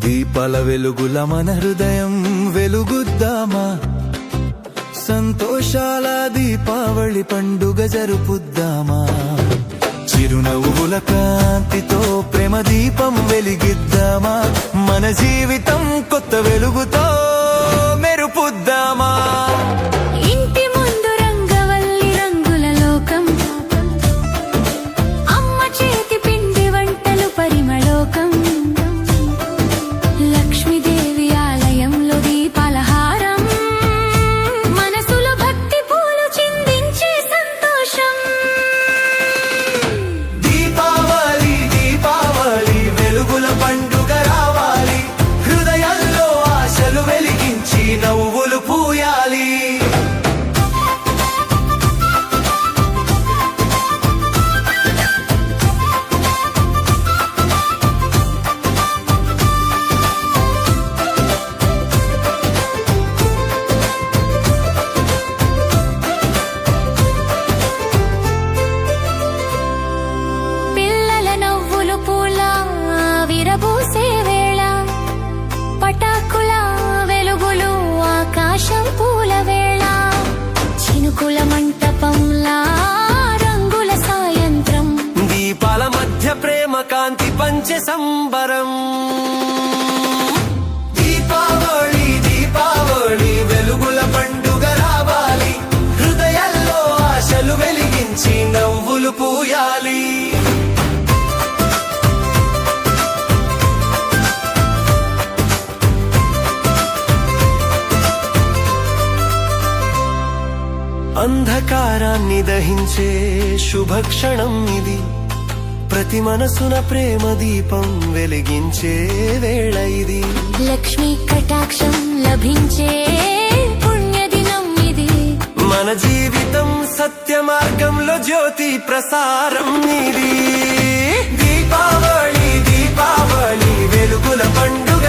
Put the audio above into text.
దీపాల వెలుగుల మన హృదయం వెలుగుద్దామా, సంతోషాల దీపావళి పండుగ జరుపుద్దామా. చిరునవ్వుల కాంతితో ప్రేమ దీపం వెలిగిద్దామా, మన జీవితం కొత్త వెలుగుతో మెరుపుద్దామా. ఇంటి ముందు రంగవల్లి రంగుల లోకం, అమ్మ చేతి పిండి వంటలు పరిమళోకం, లక్ష్మీదేవి ఆలయంలో దీపాల హారం, మనసులో భక్తి పూలు చిందించే సంతోషం. దీపావళి దీపావళి వెలుగుల పండుగ రావాలి, హృదయాల్లో ఆశలు వెలిగించి నవ్వులు పూయాలి. పిల్లల నవ్వులు పూల విరబూసే వేళ, పటాకుల వెలుగులు ఆకాశం పూల వేళ, చినుకుల మంటపంలా రంగుల సాయంత్రం, దీపాల మధ్య ప్రేమ కాంతి పంచె సంబరం. దీపావళి దీపావళి వెలుగుల పండుగ రావాలి, హృదయాల్లో ఆశలు వెలిగించి నవ్వులు పూయాలి. అంధకారాన్ని దహించే శుభక్షణం ఇది, ప్రతి మనసున ప్రేమ దీపం వెలిగించే వేళ ఇది. లక్ష్మీ కటాక్షం లభించే పుణ్యదినం ఇది, మన జీవితం సత్య మార్గంలో జ్యోతి ప్రసారం ఇది. దీపావళి దీపావళి వెలుగుల పండుగ